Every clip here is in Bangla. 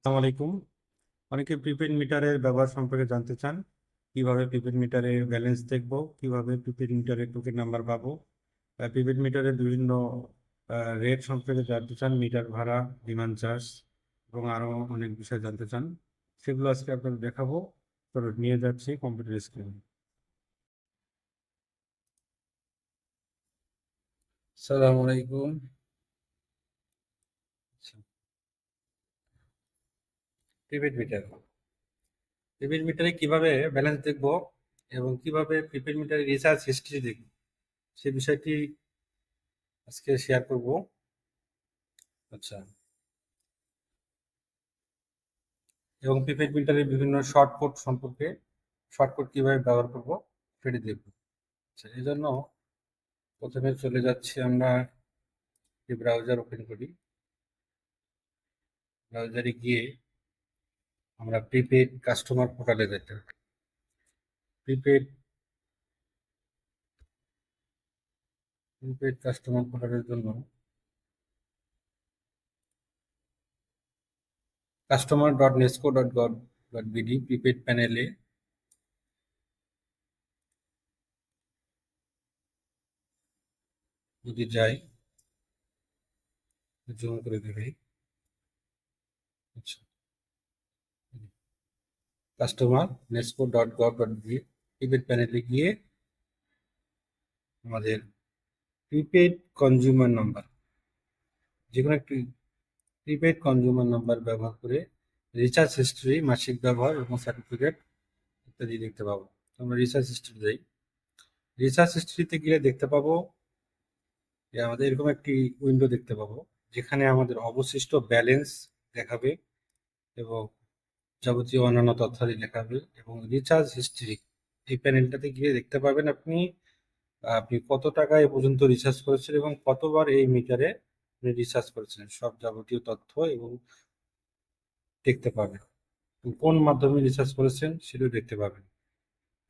আসসালামু আলাইকুম। অনেকে প্রিপেড মিটারের ব্যবহার সম্পর্কে জানতে চান। কিভাবে প্রিপেড মিটারে ব্যালেন্স দেখব, কিভাবে প্রিপেড মিটারে টোকেন নাম্বার পাবো, প্রিপেড মিটারের বিভিন্ন রেট সম্পর্কে জানতে চান, মিটার ভাড়া, ডিমান্ড চার্জ এবং আরো অনেক বিষয় জানতে চান। সেগুলো আজকে আপনাদের দেখাবো। তো নিয়ে যাচ্ছি কম্পিউটার স্ক্রিনে। সালাম আলাইকুম। প্রিপেড মিটার প্রিপেড মিটারে কিভাবে ব্যালেন্স দেখব এবং কিভাবে প্রিপেড মিটারে রিচার্জ হিস্ট্রি দেখব সে বিষয়টি আজকে শেয়ার করব। আচ্ছা, এবং প্রিপেড মিটারের বিভিন্ন শর্টকাট সম্পর্কে, শর্টকাট কিভাবে ব্যবহার করব সেটি দেখব। আচ্ছা, এই জন্য প্রথমে চলে যাচ্ছি আমরা, যে ব্রাউজার ওপেন করি। ব্রাউজারে গিয়ে আমরা প্রিপেড কাস্টমার পোর্টালে যেতে হবে। প্রিপেড প্রিপেড কাস্টমার পোর্টালের জন্য customer.nesco.gov.bd প্রিপেড প্যানেলে যদি যাই, জুম করে দেখাই। আচ্ছা, কাস্টমার nesco.gov.bd প্রিপেড প্যানেলে গিয়ে আমাদের প্রিপেড কনজিউমার নাম্বার, যে কোনো একটি প্রিপেড কনজিউমার নাম্বার ব্যবহার করে রিচার্জ হিস্ট্রি, মাসিক ব্যবহার এবং সার্টিফিকেট ইত্যাদি দেখতে পাবো। আমরা রিচার্জ হিস্ট্রি যাই। রিচার্জ হিস্ট্রিতে গিয়ে দেখতে পাবো যে আমাদের এরকম একটি উইন্ডো দেখতে পাবো, যেখানে আমাদের অবশিষ্ট ব্যালেন্স দেখাবে এবং যাবতীয় অন্যান্য তথ্যাদি দেখাবে। এবং রিচার্জ হিস্ট্রি, এই প্যানেলটাতে গিয়ে দেখতে পাবেন আপনি আপনি কত টাকা এ পর্যন্ত রিচার্জ করেছেন এবং কতবার এই মিটারে আপনি রিচার্জ করেছেন, সব যাবতীয় তথ্য এবং দেখতে পাবেন। কোন মাধ্যমে রিচার্জ করেছেন সেটাও দেখতে পাবেন।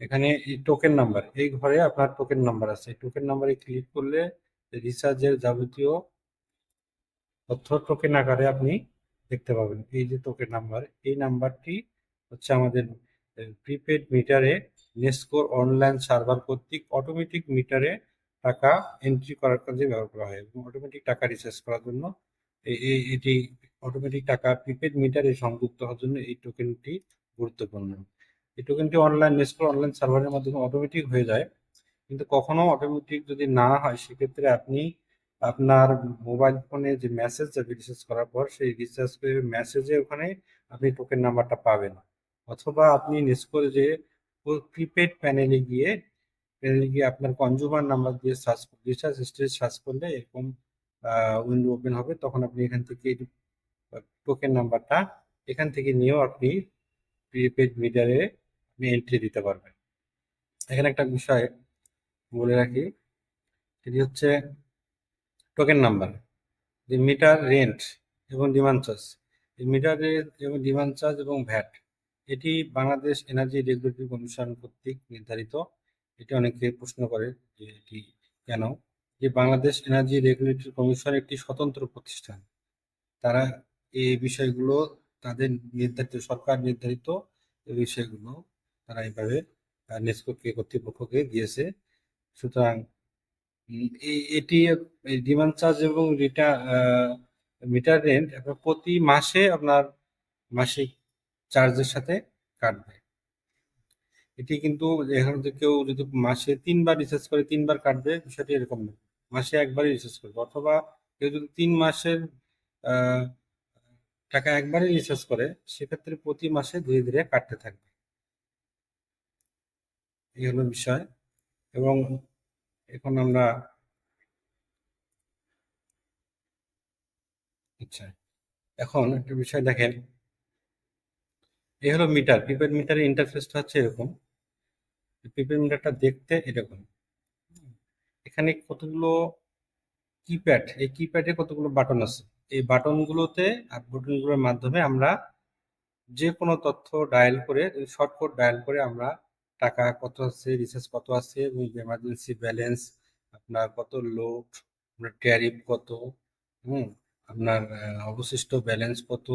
এখানে এই টোকেন নাম্বার, এই ঘরে আপনার টোকেন নাম্বার আছে। এই টোকেন নাম্বারে ক্লিক করলে রিচার্জের যাবতীয় তথ্য টোকেন আকারে আপনি দেখতে পাবেন। এই যে টোকেন নাম্বার, এই নাম্বারটি হচ্ছে আমাদের প্রিপেড মিটারে নেস্কোর অনলাইন সার্ভার কর্তৃক অটোমেটিক মিটারে টাকা এন্ট্রি করার কাজে ব্যবহার করা হয় এবং অটোমেটিক টাকা রিচার্জ করার জন্য এটি অটোমেটিক টাকা প্রিপেড মিটারে সংযুক্ত হওয়ার জন্য এই টোকেনটি গুরুত্বপূর্ণ। এই টোকেনটি অনলাইন নেস্কোর অনলাইন সার্ভারের মাধ্যমে অটোমেটিক হয়ে যায়, কিন্তু কখনো অটোমেটিক যদি না হয় সেক্ষেত্রে আপনি আপনার মোবাইল ফোনে যে মেসেজ যাবে রিচার্জ করার পর, সেই রিচার্জ মেসেজে ওখানে আপনি টোকেন নাম্বারটা পাবেন। অথবা আপনি নেস্কোর যে প্রিপেড প্যানেলে গিয়ে আপনার কনজিউমার নাম্বার দিয়ে সার্চ, রিচার্জ হিস্ট্রি সার্চ করলে এরকম উইন্ডো ওপেন হবে। তখন আপনি এখান থেকে টোকেন নাম্বারটা এখান থেকে নিয়েও আপনি প্রিপেড মিটারে আপনি এন্ট্রি দিতে পারবেন। এখানে একটা বিষয় বলে রাখি, সেটি হচ্ছে টোকেন নাম্বার, যে মিটার রেন্ট এবং ডিমান্ড চার্জ। এই মিটার রেন্ট এবং ডিমান্ড চার্জ এবং ভ্যাট, এটি বাংলাদেশ এনার্জি রেগুলেটরি কমিশন কর্তৃক নির্ধারিত। এটি অনেকে প্রশ্ন করে যে এটি কেন। যে বাংলাদেশ এনার্জি রেগুলেটরি কমিশন একটি স্বতন্ত্র প্রতিষ্ঠান, তারা এই বিষয়গুলো, তাদের নির্ধারিত, সরকার নির্ধারিত এই বিষয়গুলো তারা এইভাবে নেসকোকে, কর্তৃপক্ষকে দিয়েছে। সুতরাং এটি এই ডিমান্ড চার্জ এবং মিটার রেন্ট আপনার প্রতি মাসে আপনার মাসিক চার্জের সাথে কাটবে। এটি কিন্তু এখানে যে কেউ যদি মাসে ৩ বার রিচার্জ করে ৩ বার কাটবে, বিষয়টি এরকম না। মাসে একবারই রিচার্জ করবে, অথবা কেউ যদি ৩ মাসের আহ, টাকা একবারই রিচার্জ করে, সেক্ষেত্রে প্রতি মাসে ধীরে ধীরে কাটতে থাকবে। এই হলো বিষয়। এবং এখন আমরা, আচ্ছা, এখন একটা বিষয় দেখেন। এই হলো মিটার, প্রিপেড মিটারের ইন্টারফেসটা হচ্ছে এরকম। প্রিপেড মিটারটা দেখতে এরকম। এখানে কতগুলো কিপ্যাড, এই কিপ্যাডে কতগুলো বাটন আছে। এই বাটনগুলোতে আর বাটনগুলোর মাধ্যমে আমরা যে কোনো তথ্য ডায়াল করে, শর্টকাট ডায়াল করে আমরা টাকা কত আছে, রিচার্জ কত আছে এবং এমার্জেন্সি ব্যালেন্স, আপনার কত লোড, আপনার ট্যারিফ কত, হুম, আপনার অবশিষ্ট ব্যালেন্স কত,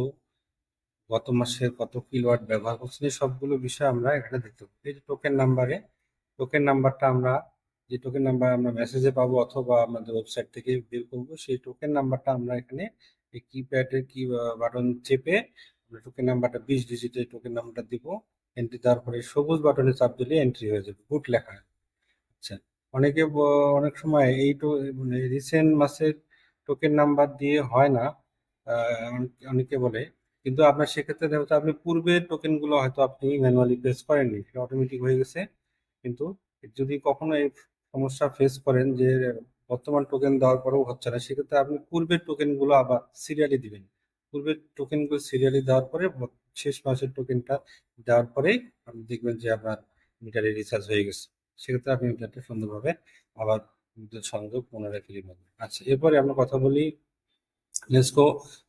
গত মাসে কত কিলোওয়াট ব্যবহার করছেন, এই সবগুলো বিষয় আমরা এখানে দেখতে পাবো। এই যে টোকেন নাম্বারটা আমরা যে টোকেন নাম্বার আমরা মেসেজে পাবো অথবা আমাদের ওয়েবসাইট থেকে বের করবো, সেই টোকেন নাম্বারটা আমরা এখানে এই কিপ্যাডের কি বাটন চেপে আমরা টোকেন নাম্বারটা 20 ডিজিটের টোকেন নাম্বারটা দিব। এন্ট্রি দেওয়ার পরে সবুজ বাটনে চাপ দিলে এন্ট্রি হয়ে যাবে, গুড লেখা। আচ্ছা, অনেক সময় এই মানে রিসেন্ট মাসের টোকেন নাম্বার দিয়ে হয় না, অনেকে বলে, কিন্তু আপনার সেক্ষেত্রে দেখা যাচ্ছে আপনি পূর্বের টোকেনগুলো হয়তো আপনি ম্যানুয়ালি প্রেস করেননি, সেটা অটোমেটিক হয়ে গেছে। কিন্তু যদি কখনো এই সমস্যা ফেস করেন যে বর্তমান টোকেন দেওয়ার পরেও হচ্ছে না, সেক্ষেত্রে আপনি পূর্বের টোকেনগুলো আবার সিরিয়ালি দিবেন। পূর্বের টোকেনগুলো সিরিয়ালি দেওয়ার পরে শেষ মাসের টোকেনটা দেওয়ার পরেই আপনি দেখবেন যে আপনার মিটারে রিচার্জ হয়ে গেছে। সেক্ষেত্রে আপনি মিটারটা সুন্দরভাবে আবার বিদ্যুৎ সংযোগ পুনরায় ফিরিয়ে পাবেন। আচ্ছা, এরপরে আমরা কথা বলি লেটসকো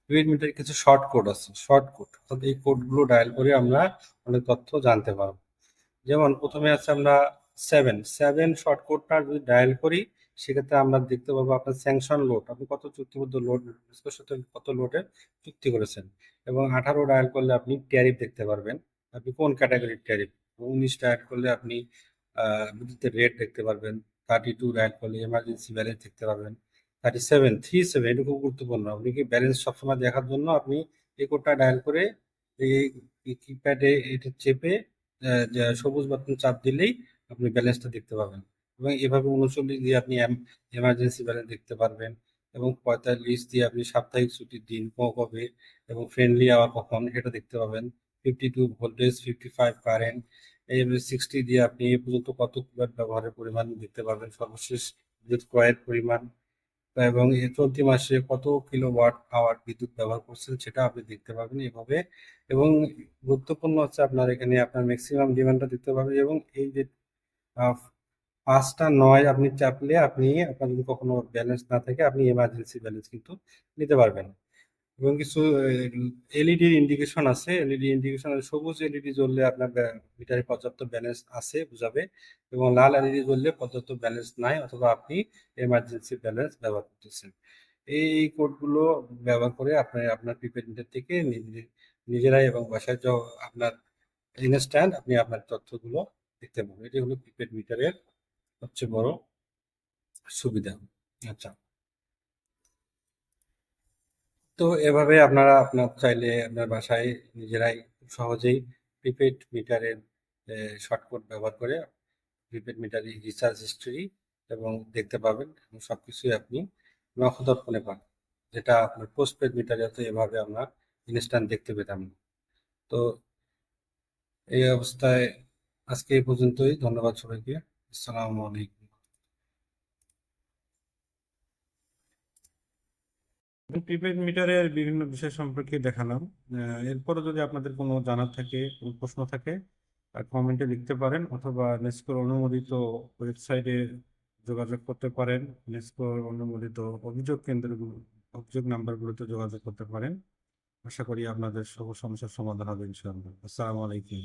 প্রিপেড মিটারে কিছু শর্ট কোড আছে। শর্ট কোড অর্থাৎ এই কোডগুলো ডায়াল করে আমরা অনেক তথ্য জানতে পারবো। যেমন প্রথমে আছে আমরা 7 শর্ট কোডটা যদি ডায়াল করি, সেক্ষেত্রে আমরা দেখতে পাবো আপনার স্যাংশন লোড, আপনি কত চুক্তিবদ্ধ লোড সাথে কত লোডের চুক্তি করেছেন। এবং 18 ডায়াল করলে আপনি ট্যারিফ দেখতে পারবেন, আপনি কোন ক্যাটাগরির ট্যারিফ। 19 ডায়াল করলে আপনি বিদ্যুতের রেট দেখতে পারবেন। 32 ডায়াল করলে এমার্জেন্সি ব্যালেন্স দেখতে পারবেন। 37 এটা খুব গুরুত্বপূর্ণ, আপনি কি ব্যালেন্স সবসময় দেখার জন্য আপনি এই কোডটা ডায়াল করে এই কিপ্যাডে এটা চেপে যে সবুজ বাটন চাপ দিলেই আপনি ব্যালেন্সটা দেখতে পাবেন। এবং এভাবে 39 দিয়ে আপনি এমার্জেন্সি ব্যালেন্স দেখতে পারবেন। এবং 45 দিয়ে আপনি সাপ্তাহিক ছুটির দিন কবে এবং ফ্রেন্ডলি আওয়ার কখন সেটা দেখতে পাবেন। 52 ভোল্টেজ, 55 কারেন্ট, এই 60 দিয়ে আপনি এ পর্যন্ত কত কিলোওয়াট ব্যবহারের পরিমাণ দেখতে পারবেন, সর্বশেষ বিদ্যুৎ ক্রয়ের পরিমাণ এবং এই চলতি মাসে কত কিলোওয়াট আওয়ার বিদ্যুৎ ব্যবহার করছেন সেটা আপনি দেখতে পাবেন এভাবে। এবং গুরুত্বপূর্ণ হচ্ছে আপনার এখানে আপনার ম্যাক্সিমাম ডিমান্ডটা দেখতে পাবেন। এবং এই যে 5টা 9 আপনি চাপলে আপনি আপনার যদি কখনো ব্যালেন্স না থাকে আপনি এমার্জেন্সি ব্যালেন্স কিন্তু নিতে পারবেন। এবং কিছু এলইডি ইন্ডিকেশন আছে, এলইডি ইন্ডিকেশন সবুজ এলইডি জ্বললে আপনার মিটারে পর্যাপ্ত ব্যালেন্স আছে বুঝাবে, এবং লাল এলইডি জ্বললে পর্যাপ্ত ব্যালেন্স নাই অথবা আপনি এমার্জেন্সি ব্যালেন্স ব্যবহার করতেছেন। এই কোডগুলো ব্যবহার করে আপনি আপনার প্রিপেড মিটার থেকে নিজেরাই এবং বাসায় আপনার ইনস্ট্যান্ট আপনি আপনার তথ্যগুলো দেখতে পাবেন। এটি হলো প্রিপেড মিটারের সবচেয়ে বড় সুবিধা। আচ্ছা, তো এভাবে আপনারা আপনার চাইলে আপনার বাসায় নিজেরাই খুব সহজেই প্রিপেড মিটারের শর্টকাট ব্যবহার করে প্রিপেড মিটারের রিচার্জ হিস্ট্রি এবং দেখতে পাবেন, এবং সবকিছুই আপনি নখদর্পণে পান, যেটা আপনার পোস্টপেড মিটারে তো এভাবে আমরা ইনস্ট্যান্ট দেখতে পেতাম না। তো এই অবস্থায় আজকে এই পর্যন্তই। ধন্যবাদ সবাইকে। আসসালামু আলাইকুম। প্রিপেড মিটারের বিভিন্ন বিষয় সম্পর্কে দেখালাম। এরপরে যদি আপনাদের কোনো জানার থাকে, কোনো প্রশ্ন থাকে, কমেন্টে লিখতে পারেন অথবা নেসকোর অনুমোদিত ওয়েবসাইটে যোগাযোগ করতে পারেন। নেসকোর অনুমোদিত অভিযোগ নাম্বারগুলোতে যোগাযোগ করতে পারেন। আশা করি আপনাদের সকল সমস্যার সমাধান হবে ইনশাআল্লাহ। আসসালামু আলাইকুম।